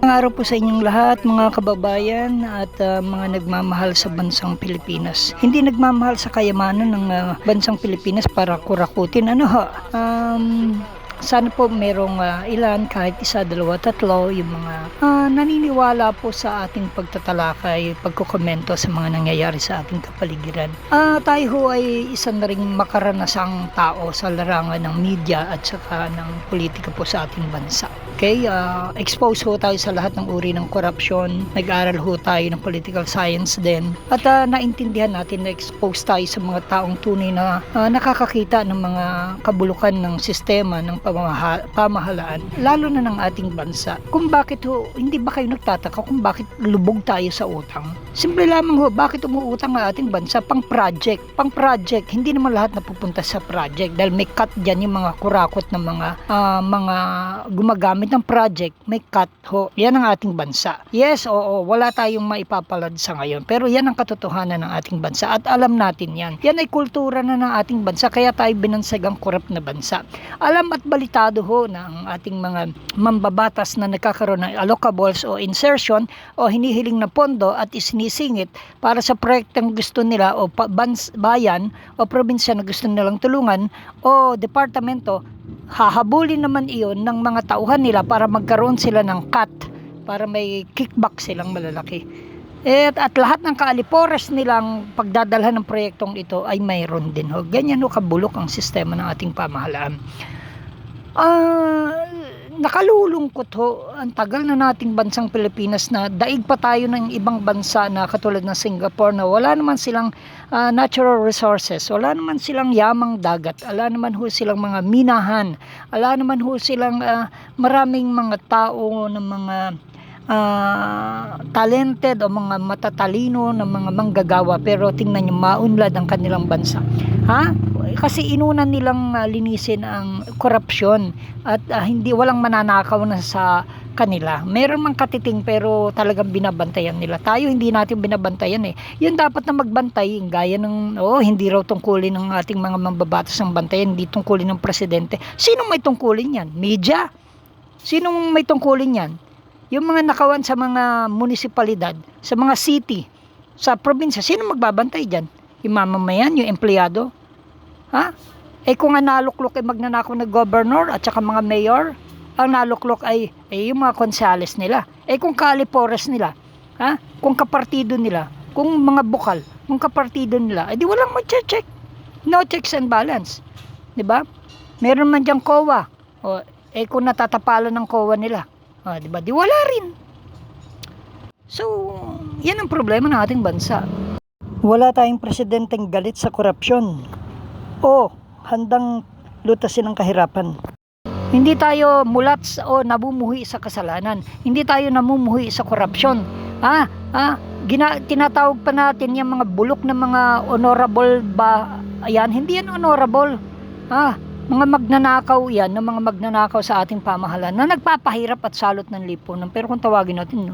Magandang araw po sa inyong lahat mga kababayan at mga nagmamahal sa bansang Pilipinas. Hindi nagmamahal sa kayamanan ng bansang Pilipinas para kurakutin. Sana po merong ilan, kahit isa, dalawa, tatlo, yung mga naniniwala po sa ating pagtatalakay, pagkukomento sa mga nangyayari sa ating kapaligiran. Tayo ho ay isa na ring makaranasang tao sa larangan ng media at saka ng politika po sa ating bansa. Okay, expose ho tayo sa lahat ng uri ng korupsyon, nag-aral ho tayo ng political science din, at naintindihan natin na expose tayo sa mga taong tunay na nakakakita ng mga kabulukan ng sistema ng pamahalaan, lalo na ng ating bansa. Kung bakit ho, hindi ba kayo nagtataka kung bakit lubog tayo sa utang? Simple lamang ho, bakit umuutang ang ating bansa? Pang project, hindi naman lahat napupunta sa project dahil may cut dyan yung mga kurakot ng mga gumagamit ng project, may cut ho. Yan ang ating bansa. Yes, oo, wala tayong maipapalad sa ngayon, pero yan ang katotohanan ng ating bansa at alam natin yan. Yan ay kultura na ng ating bansa, kaya tayo binansagang corrupt na bansa. Alam at balitado ho na ang ating mga mambabatas na nagkakaroon ng allocables o insertion o hinihiling na pondo at isinisingit para sa proyektong gusto nila o bayan o probinsya na gusto nilang tulungan o departamento, hahabulin naman iyon ng mga tauhan nila para magkaroon sila ng cut, para may kickback silang malalaki. At lahat ng kaalipores nilang pagdadalhan ng proyektong ito ay mayroon din ho. Ganyan ho kabulok ang sistema ng ating pamahalaan. Nakalulungkot ho, ang tagal na nating bansang Pilipinas na daig pa tayo ng ibang bansa na katulad ng Singapore na wala naman silang natural resources, wala naman silang yamang dagat, wala naman ho silang mga minahan, wala naman ho silang maraming mga tao ng mga talented o mga matatalino na mga manggagawa, pero tingnan nyo, maunlad ang kanilang bansa. Kasi inunan nilang linisin ang korupsyon at walang mananakaw na sa kanila. Meron mang katiting pero talagang binabantayan nila. Tayo hindi natin binabantayan eh. Yun dapat na magbantay, gaya ng hindi raw tungkulin ng ating mga mambabatas ng bantayan, hindi tungkulin ng presidente. Sino may tungkulin yan? Media? Sino may tungkulin yan? Yung mga nakawan sa mga munisipalidad, sa mga city, sa probinsya, sino magbabantay dyan? Yung mamamayan, yung empleyado? Kung ang naluklok ay magnanakaw na governor at saka mga mayor, ang naluklok ay yung mga konsales nila. Kung kalipores nila, kung kapartido nila, kung mga bukal, kung kapartido nila, di walang mag-check. No checks and balance. Diba? Meron man diyang COA. Kung natatapalan ng COA nila, diba? Di wala rin. So, yan ang problema ng ating bansa. Wala tayong presidenteng galit sa korupsyon o handang lutasin ang kahirapan. Hindi tayo mulats o namumuhi sa kasalanan. Hindi tayo namumuhi sa korupsyon. Tinatawag pa natin yung mga bulok na mga honorable ba? Ayan, hindi yan honorable. Mga magnanakaw yan, ng mga magnanakaw sa ating pamahalaan na nagpapahirap at salot ng lipunan. Pero kung tawagin natin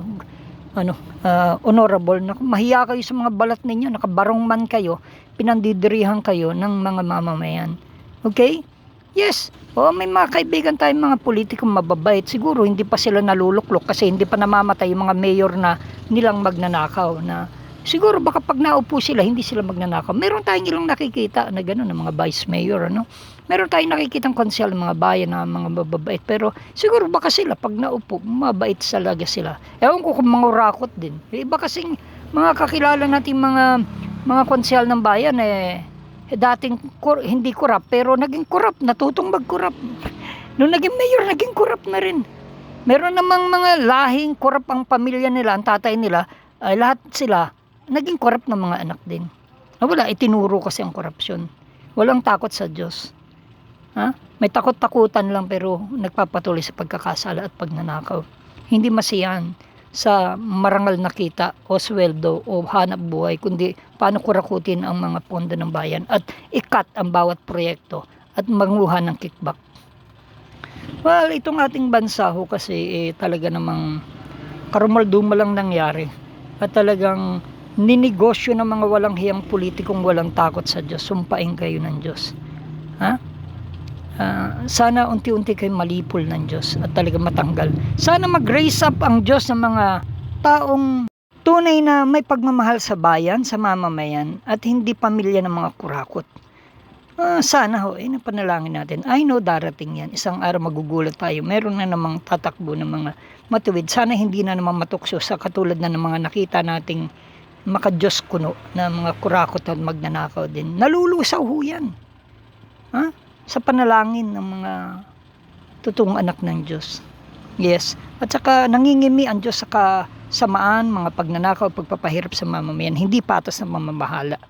honorable, na mahiya kayo sa mga balat ninyo, nakabarong man kayo, pinandidirihan kayo ng mga mamamayan. Okay? Yes. May mga kaibigan tayong mga politikong mababait. Siguro hindi pa sila naluluklok kasi hindi pa namamatay yung mga mayor na nilang magnanakaw, na siguro baka pag naupo sila, hindi sila magnanakaw. Meron tayong ilang nakikita na gano'n, ng mga vice mayor, Meron tayong nakikitang konsyal ng mga bayan na mga mababait. Pero siguro baka sila, pag naupo, mabait talaga sila. Ewan ko kung mga rakot din. Iba kasing mga kakilala nating mga konsyal ng bayan, dating hindi kurap, pero naging kurap, natutong mag-kurap. Nung naging mayor, naging kurap na rin. Meron namang mga lahing kurap ang pamilya nila, ang tatay nila, lahat sila naging korap ng mga anak din. Wala, itinuro kasi ang korupsyon. Walang takot sa Diyos. May takot-takutan lang pero nagpapatuloy sa pagkakasala at pagnanakaw. Hindi masiyahan sa marangal na kita o sweldo o hanap buhay, kundi paano kurakutin ang mga pondo ng bayan at ikat ang bawat proyekto at manguha ng kickback. Well, itong ating bansa ho kasi talaga namang karumal-dumal lang nangyari at talagang ninegosyo ng mga walang hiyang politikong walang takot sa Diyos. Sumpain kayo ng Diyos. Sana unti-unti kayo malipol ng Diyos at talaga matanggal. Sana mag-raise up ang Diyos ng mga taong tunay na may pagmamahal sa bayan, sa mamamayan, at hindi pamilya ng mga kurakot. Sana ho, napanalangin natin. I know darating yan. Isang araw magugulat tayo. Meron na namang tatakbo ng mga matuwid. Sana hindi na naman matukso sa katulad na ng mga nakita nating maka-Diyos kuno na mga kurakot at magnanakaw din. Nalulusaw ho yan. Sa panalangin ng mga totoong anak ng Diyos. Yes. At saka nangingimi ang Diyos sa kasamaan, mga pagnanakaw, pagpapahirap sa mamamayan. Hindi patas na mamamahala.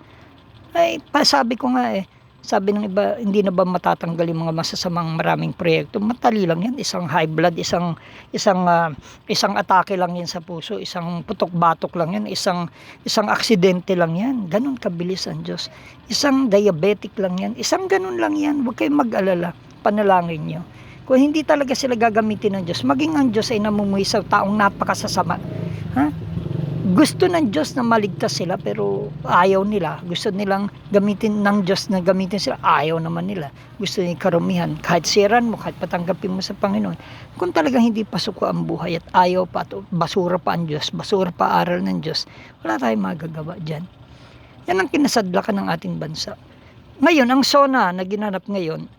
Sabi ko nga sabi ng iba, hindi na ba matatanggal yung mga masasamang maraming proyekto? Matali lang yan. Isang high blood, isang atake lang yan sa puso, isang putok-batok lang yan, isang aksidente lang yan. Ganun kabilis ang Diyos. Isang diabetic lang yan, isang ganun lang yan. Huwag kayong mag-alala. Panalangin nyo. Kung hindi talaga sila gagamitin ng Diyos, maging ang Diyos ay namumuhay sa taong napakasasama. Gusto ng Diyos na maligtas sila pero ayaw nila. Gusto nilang gamitin ng Diyos na gamitin sila. Ayaw naman nila. Gusto nila karumihan. Kahit siran mo, kahit patanggapin mo sa Panginoon. Kung talagang hindi pasuko ang buhay at ayaw pa, basura pa ang Diyos, basura pa aral ng Diyos, wala tayong magagawa dyan. Yan ang kinasadlakan ng ating bansa. Ngayon, ang SONA na ginanap ngayon,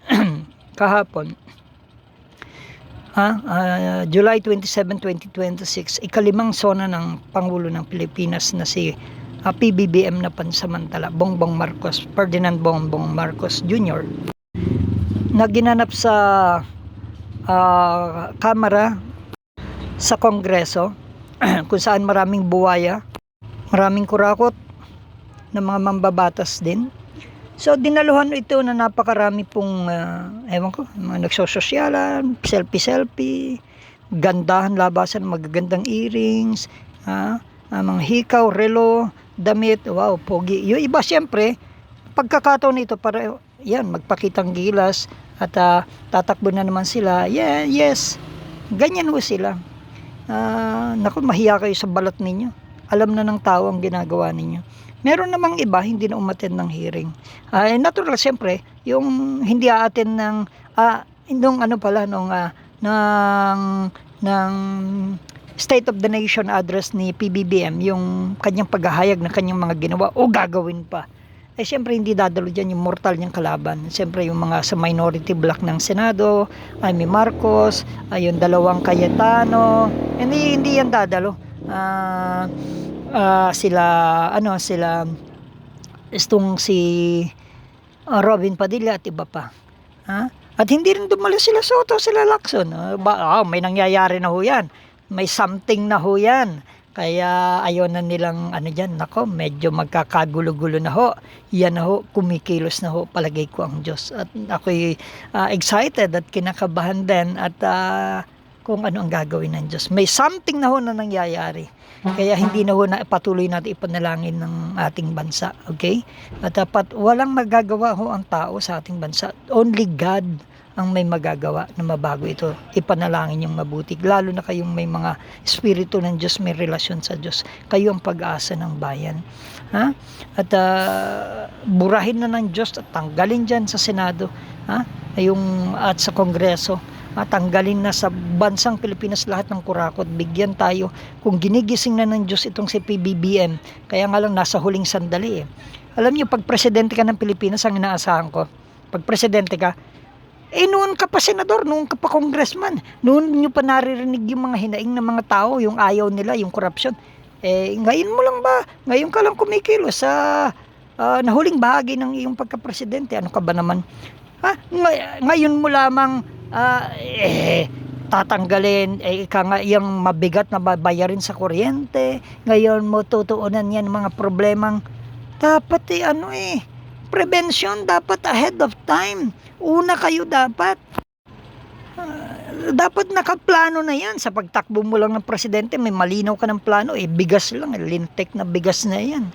kahapon, July 27, 2026, ikalimang SONA ng Pangulo ng Pilipinas na si PBBM na pansamantala, Bongbong Marcos, Ferdinand Bongbong Marcos Jr. na ginanap sa Kamara, sa Kongreso, kung saan maraming buwaya, maraming kurakot, na mga mambabatas din. So dinaluhan ito na napakarami pong mga nagsososyalan, selfie, gandahan, labasan, magagandang earrings, mga hikaw, relo, damit, wow, pogi. Yung iba siyempre, pagkakataon nito para yan, magpakitang gilas at tatakbo na naman sila. Yeah, yes, ganyan ho sila. Naku, mahiya kayo sa balat ninyo. Alam na ng tao ang ginagawa ninyo. Meron namang iba hindi na umattend ng hearing. Natural siyempre, yung hindi aattend ng State of the Nation address ni PBBM, yung kanyang paghahayag ng kanyang mga ginawa o gagawin pa. Siyempre hindi dadalo dyan yung mortal niyang kalaban. Siyempre yung mga sa minority bloc ng Senado, Amy Marcos, yung dalawang Cayetano, hindi yan dadalo. Sila si Robin Padilla at iba pa. At hindi rin dumalo sila Soto, sila Lacson. May nangyayari na ho yan. May something na ho yan. Kaya ayaw na nilang dyan. Nako, medyo magkakagulo-gulo na ho. Yan na ho, kumikilos na ho, palagay ko ang Diyos. At ako'y excited at kinakabahan din at kung ano ang gagawin ng Diyos. May something na ho na nangyayari. Kaya hindi na ho na patuloy natin ipanalangin ng ating bansa. Okay? At dapat walang magagawa ho ang tao sa ating bansa. Only God ang may magagawa na mabago ito. Ipanalangin yung mabuti. Lalo na kayong may mga espiritu ng Diyos, may relasyon sa Diyos. Kayo ang pag-asa ng bayan. At burahin na ng Diyos at tanggalin dyan sa Senado at sa Kongreso. Tanggalin na sa bansang Pilipinas lahat ng kurakot. Bigyan tayo kung ginigising na ng Diyos itong si PBBM. Kaya nga lang nasa huling sandali. Alam niyo, pag presidente ka ng Pilipinas, ang inaasahan ko, pag presidente ka, noon ka pa senador, noon ka pa congressman, noon nyo pa naririnig yung mga hinaing ng mga tao, yung ayaw nila, yung corruption. Ngayon mo lang ba, ngayon ka lang kumikilos sa nahuling bahagi ng iyong pagka-presidente. Ano ka ba naman? Ngayon mo lamang tatanggalin yung mabigat na babayarin sa kuryente. Ngayon mo tutuunan yan mga problemang dapat prevention, dapat ahead of time. Una kayo dapat nakaplano na yan. Sa pagtakbo mo lang ng presidente, may malinaw ka ng plano, bigas lang, lintek na bigas na yan.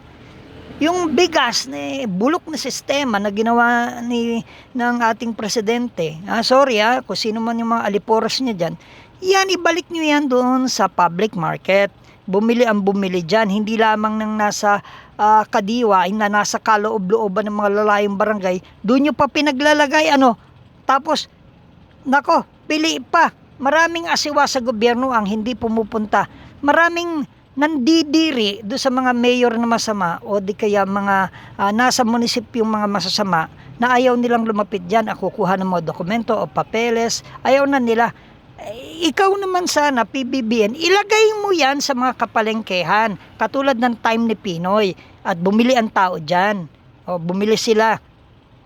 Yung bigas na bulok na sistema na ginawa ng ating presidente. Sorry kung sino man yung mga aliporas niya dyan. Yan, ibalik nyo yan doon sa public market. Bumili ang bumili dyan. Hindi lamang nang nasa kadiwa, na nasa kaloob-looban ng mga lalayong barangay. Doon nyo pa pinaglalagay, Tapos, nako, pili pa. Maraming asiwa sa gobyerno ang hindi pumupunta. Maraming nandidiri do sa mga mayor na masama o di kaya mga nasa munisipyong mga masasama na ayaw nilang lumapit dyan. Kukuha ng mga dokumento o papeles. Ayaw na nila. Ikaw naman sana, PBBM, ilagay mo yan sa mga kapalengkehan. Katulad ng time ni Pinoy. At bumili ang tao dyan. O, bumili sila.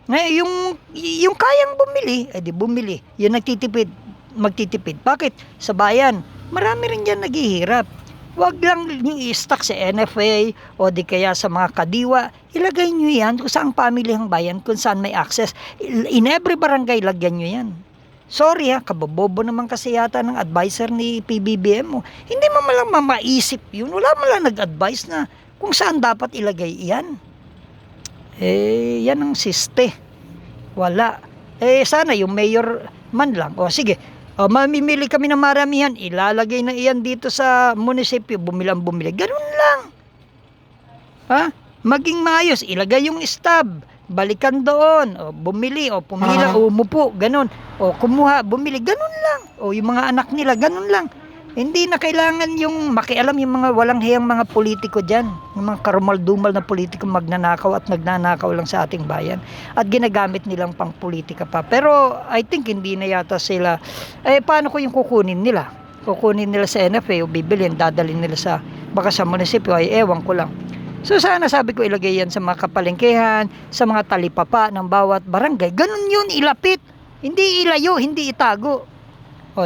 Yung kayang bumili, di bumili. Yung nagtitipid, magtitipid. Bakit? Sa bayan, marami rin dyan naghihirap. Huwag lang yung i-stock sa NFA o di kaya sa mga kadiwa. Ilagay nyo yan kung saan pamilihang bayan, kung saan may access. In every barangay, lagyan nyo yan. Sorry kabobobo naman kasi yata ng advisor ni PBBM mo. Hindi mo malang mamaisip yun. Wala mo lang nag-advise na kung saan dapat ilagay yan. Yan ang siste. Wala. Sana yung mayor man lang. Sige. Mamimili kami ng maramihan. Ilalagay na iyan dito sa munisipyo. Bumili. Ganun lang. Maging maayos. Ilagay yung stab. Balikan doon, bumili, pumila, umupo, ganun. Kumuha, bumili, ganun lang. Yung mga anak nila, ganun lang. Hindi na kailangan yung makialam yung mga walang hiyang mga politiko dyan. Yung mga karumal-dumal na politiko magnanakaw at nagnanakaw lang sa ating bayan. At ginagamit nilang pang politika pa. Pero I think hindi na yata sila. Paano ko yung kukunin nila? Kukunin nila sa NFA o bibilin, dadalhin nila sa, baka sa munisipyo, ewan ko lang. So sana sabi ko ilagay yan sa mga kapalengkehan, sa mga talipapa ng bawat barangay. Ganun yun, ilapit. Hindi ilayo, hindi itago.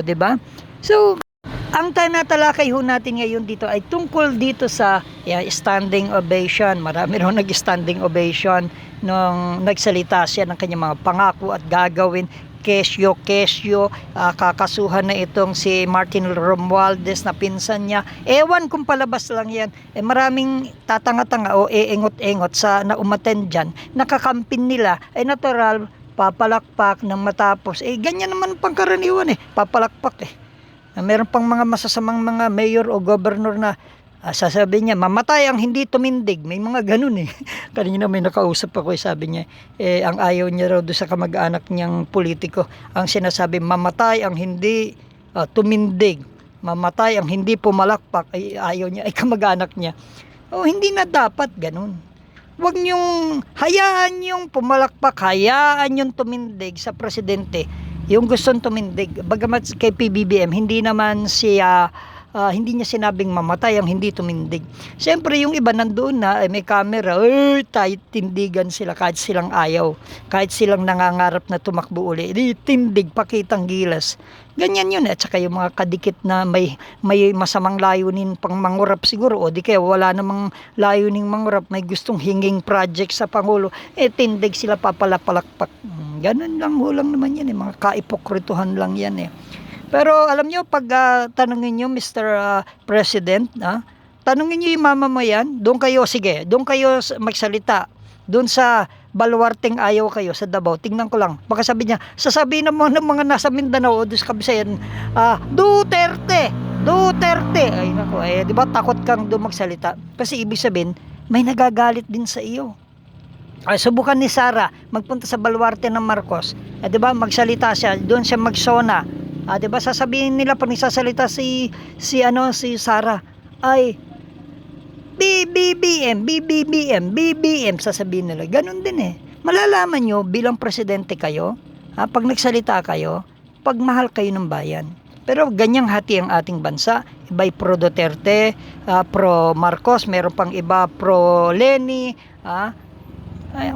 Di ba? So, ang tinatalakay ho natin ngayon dito ay tungkol dito sa standing ovation. Marami rin nag-standing ovation nung nagsalita siya ng kanyang mga pangako at gagawin. Kesyo, kakasuhan na itong si Martin Romualdez na pinsan niya. Ewan kung palabas lang yan. Maraming tatanga-tanga o eengot-engot sa naumaten dyan. Nakakampin nila, natural, papalakpak ng matapos. Ganyan naman pangkaraniwan papalakpak Meron pang mga masasamang mga mayor o governor na sasabihin niya, mamatay ang hindi tumindig. May mga ganun Kanina may nakausap ako, sabi niya, ang ayaw niya raw doon sa kamag-anak niyang politiko. Ang sinasabi, mamatay ang hindi tumindig. Mamatay ang hindi pumalakpak. Ayaw niya, kamag-anak niya. Hindi na dapat ganun. Huwag niyong hayaan yung pumalakpak, hayaan yung tumindig sa presidente. Yung gustong tumindig. Bagamat kay PBBM, hindi naman siya hindi niya sinabing mamatay ang hindi tumindig. Siyempre yung iba nandoon na may camera, tayo tindigan sila kahit silang ayaw, kahit silang nangangarap na tumakbo uli. Tindig, pakitang gilas. Ganyan yun. At saka yung mga kadikit na may masamang layunin pang mangurap siguro, o di kaya wala namang layuning mangurap, may gustong hinging project sa Pangulo, tindig sila papalapalakpak. Ganun lang naman yan mga kaipokrituhan lang yan Pero alam nyo, pag tanungin nyo, Mr. President, tanungin nyo yung mamamayan, doon kayo magsalita. Doon sa baluarteng ayaw kayo, sa Davao, tingnan ko lang. Baka sabi niya, sasabihin naman ng mga nasa Mindanao o doon sa Kabisayan, Duterte! Ay nako, di ba takot kang doon magsalita? Kasi ibig sabihin, may nagagalit din sa iyo. Subukan ni Sara, magpunta sa baluarte ng Marcos. Di ba, magsalita siya, doon siya magsona. Di ba sasabihin nila pag nagsasalita si Sara ay BBM sasabihin nila. Ganun din Malalaman nyo bilang presidente kayo, pag nagsalita kayo, pag mahal kayo ng bayan. Pero ganyang hati ang ating bansa. Iba'y pro Duterte, pro Marcos, meron pang iba pro Leni,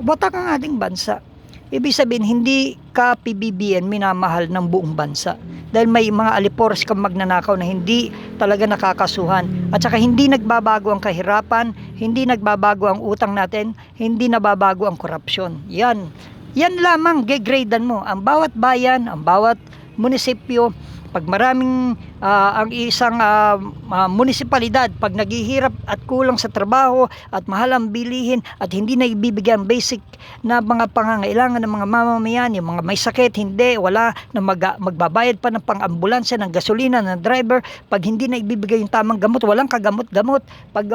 watak ang ating bansa. Ibig sabihin, hindi ka PBBM minamahal ng buong bansa. Dahil may mga alipores kang magnanakaw na hindi talaga nakakasuhan. At saka hindi nagbabago ang kahirapan, hindi nagbabago ang utang natin, hindi nababago ang korupsyon. Yan lamang gegradean mo. Ang bawat bayan, ang bawat munisipyo, pag maraming ang isang munisipalidad, pag naghihirap at kulang sa trabaho at mahal ang bilihin at hindi na ibibigyan basic na mga pangangailangan ng mga mamamayan, yung mga may sakit, hindi, wala na magbabayad pa ng pang-ambulansya, ng gasolina, ng driver, pag hindi na ibibigay yung tamang gamot, walang kagamot-gamot, pag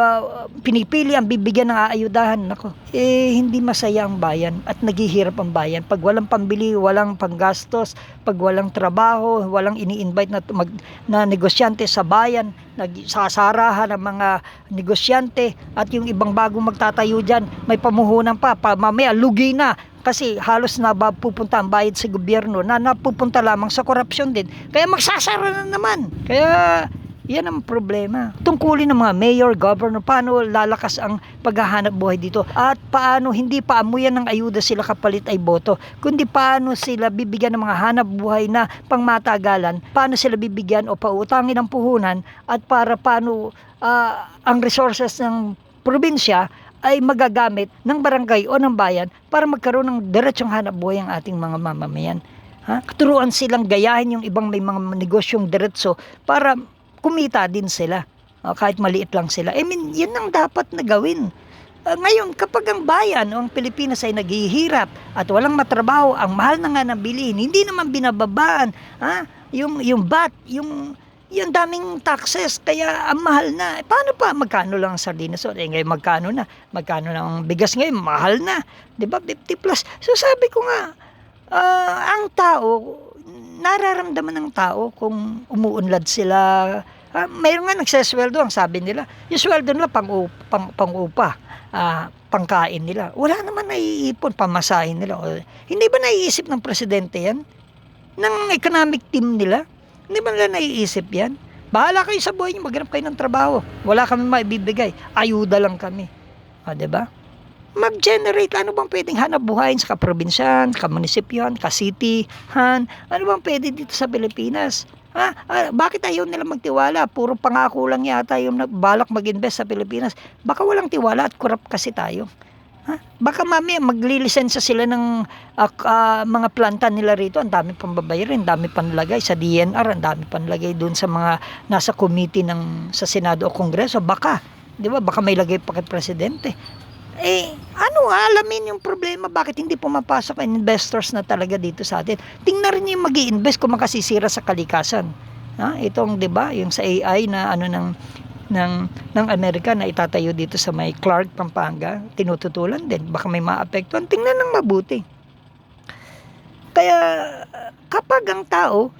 pinipili ang bibigyan ng aayudahan, nako, hindi masaya ang bayan at naghihirap ang bayan. Pag walang pambili, walang panggastos, pag walang trabaho, walang ini-invite na negosyante sa bayan, nagsasarahan ng mga negosyante at yung ibang bagong magtatayo dyan, may pamuhunan pa, mamaya lugi na kasi halos na pupunta ang bayad sa gobyerno na napupunta lamang sa korupsyon din. Kaya magsasara na naman. Kaya yan ang problema. Tungkulin ng mga mayor, governor, paano lalakas ang paghahanap buhay dito at paano hindi paamuyan ng ayuda sila kapalit ay boto, kundi paano sila bibigyan ng mga hanap buhay na pangmatagalan, paano sila bibigyan o pautangin ng puhunan at para paano ang resources ng probinsya ay magagamit ng barangay o ng bayan para magkaroon ng diretsong hanap buhay ang ating mga mamamayan. Turuan silang gayahin yung ibang may mga negosyong diretso para kumita din sila, kahit maliit lang sila. Yun ang dapat na gawin. Ngayon, kapag ang bayan o ang Pilipinas ay naghihirap at walang matrabaho, ang mahal na nga ng bilihin, hindi naman binababaan. Yung VAT, yung daming taxes, kaya ang mahal na. Paano pa? Magkano lang ang sardinas? Ngayon, magkano na? Magkano na ang bigas ngayon? Mahal na. Diba? 50 plus. So sabi ko nga, ang tao, nararamdaman ng tao kung umuunlad sila. Mayroon nga nagsesweldo, ang sabi nila. Yung sweldo nila pang-upa, pangkain nila. Wala naman naiipon, pamasahin nila. Hindi ba naiisip ng presidente yan? Ng economic team nila? Hindi ba nila naiisip yan? Bahala kayo sa buhay niyo, maghanap kayo ng trabaho. Wala kami maibibigay. Ayuda lang kami. Diba? Mag-generate, ano bang pwedeng hanap buhayin sa kaprobinsyan, kamunisipyon, ka-cityhan, ano bang pwede dito sa Pilipinas? Bakit ayaw nila magtiwala? Puro pangako lang yata yung balak mag-invest sa Pilipinas. Baka walang tiwala at corrupt kasi tayo. Baka mamaya maglilisensya sila ng mga planta nila rito, ang dami pang babayarin, ang dami pang lagay sa DNR, ang dami pang lagay doon sa mga nasa committee sa Senado o Kongreso. Baka, di ba? Baka may lagay pa kay presidente. Alamin yung problema, bakit hindi pumapasok ang investors na talaga dito sa atin. Tingnan rin yung mag-i-invest kung makasisira sa kalikasan. Itong, di ba, yung sa AI na ng Amerika na itatayo dito sa may Clark, Pampanga, tinututulan din. Baka may maapektuhan. Tingnan ng mabuti. Kaya kapag ang tao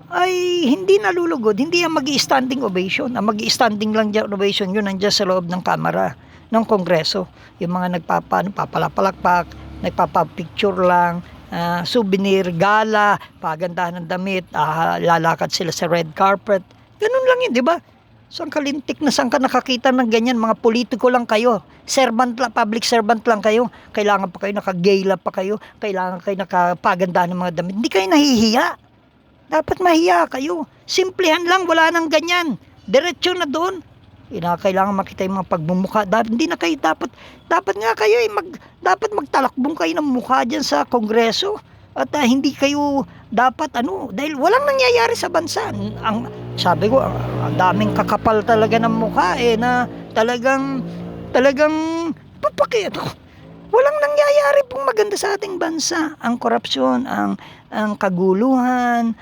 ay hindi nalulugod, hindi yan mag-i-standing ovation. Ang mag-i-standing lang dyan ovation, yun nandiyan sa loob ng kamara ng Kongreso. Yung mga papalapalakpak, nagpapapicture lang, souvenir, gala, pagandahan ng damit, lalakad sila sa red carpet. Ganun lang yun, di ba? So ang kalintik na saan ka nakakita ng ganyan, mga politiko lang kayo, public servant lang kayo, kailangan pa kayo nakagayla pa kayo, kailangan kayo nakapagandahan ng mga damit. Hindi kayo nahihiya. Dapat mahiya kayo. Simplihan lang, wala nang ganyan. Diretso na doon. Kailangan makita yung mga pagmumukha. Hindi na kayo dapat nga kayo dapat magtalakbong kayo ng mukha diyan sa Kongreso at hindi kayo dapat dahil walang nangyayari sa bansa. Sabi ko, ang daming kakapal talaga ng mukha na talagang papakit. Walang nangyayari pong maganda sa ating bansa. Ang korupsyon, ang kaguluhan,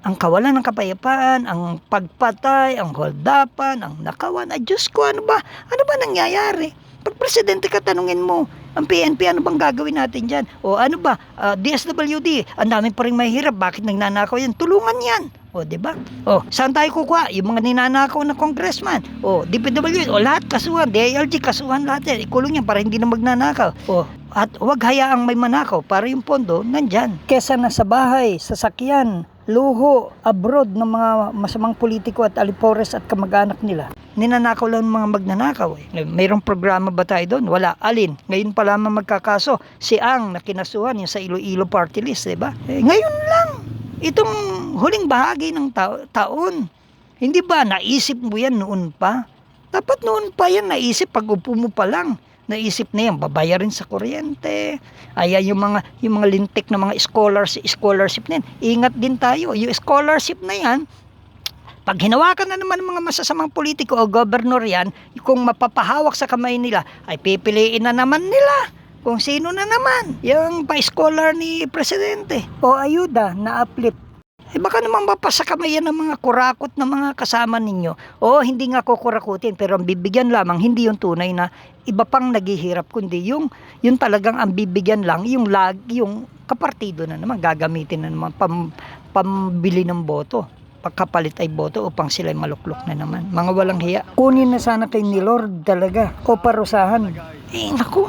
ang kawalan ng kapayapaan, ang pagpatay, ang holdapan, ang nakawan. Diyos ko, ano ba nangyayari? Pag presidente ka, tanungin mo, ang PNP, ano bang gagawin natin dyan? O ano ba, DSWD, ang dami pa rin mahirap, bakit nagnanakaw yan? Tulungan yan. O, diba? O, saan tayo kukuha? Yung mga ninanakaw na congressman. O, DPWD, o lahat kasuhan, DILG, kasuhan lahat yan. Ikulong yan para hindi na magnanakaw. O, at huwag hayaang may manakaw para yung pondo nandyan. Kesa na sa bahay, sasakyan, luho, abroad ng mga masamang politiko at alipores at kamag-anak nila. Ninanakaw lang ng mga magnanakaw. Mayroong programa ba tayo doon? Wala. Alin? Ngayon pa lamang magkakaso. Si Ang na kinasuhan yung sa Iloilo Party List, diba? Ngayon lang. Itong huling bahagi ng taon. Hindi ba naisip mo yan noon pa? Dapat noon pa yan naisip pag upo mo pa lang. naisip na yan, babayarin sa kuryente. Ayan yung mga lintik na mga scholarship na yan. Ingat din tayo, yung scholarship na yan, pag hinawakan na naman ng mga masasamang politiko o gobernador yan, kung mapapahawak sa kamay nila, ay pipiliin na naman nila kung sino na naman yung pa-scholar ni Presidente o ayuda na uplift. Baka naman mapasa kamay yan ng mga kurakot na mga kasama ninyo. O hindi nga kukurakutin, pero ang bibigyan lamang hindi yung tunay na iba pang naghihirap, kundi yung talagang ang bibigyan lang, yung kapartido na naman, gagamitin na naman pambili ng boto. Pagkapalit ay boto upang sila'y maluklok na naman. Mga walang hiya. Kunin na sana kay ni Lord talaga o parusahan. Naku,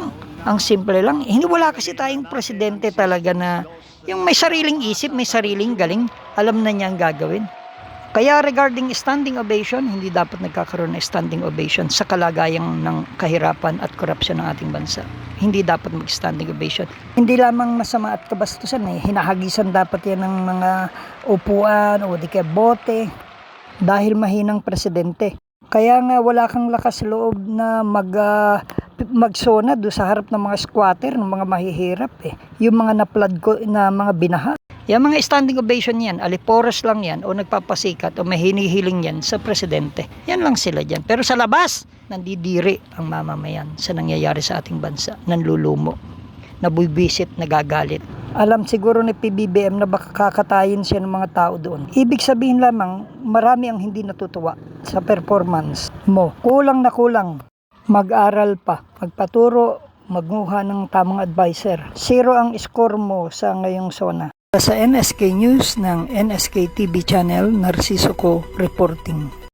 ang simple lang. Wala kasi tayong presidente talaga na yung may sariling isip, may sariling galing, alam na niya ang gagawin. Kaya regarding standing ovation, hindi dapat nagkakaroon ng standing ovation sa kalagayang ng kahirapan at korupsyon ng ating bansa. Hindi dapat mag-standing ovation. Hindi lamang masama at kabastusan, hinahagisan dapat yan ng mga upuan o di kaya bote dahil mahinang presidente. Kaya nga wala kang lakas loob na magsona do sa harap ng mga squatter, ng mga mahihirap Yung mga na mga binaha. Yung mga standing ovation yan, aliporos lang yan o nagpapasikat o may hinihiling yan sa presidente. Yan lang sila dyan. Pero sa labas, nandidiri ang mamamayan sa nangyayari sa ating bansa. Nanlulumo, nabubisit, nagagalit. Alam siguro ni PBBM na baka kakatayin siya ng mga tao doon. Ibig sabihin lamang, marami ang hindi natutuwa sa performance mo. Kulang na kulang. Mag-aral pa, magpaturo, magnguha ng tamang advisor. 0 ang score mo sa ngayong zona. Sa NSK News ng NSK TV Channel, Narciso Ko reporting.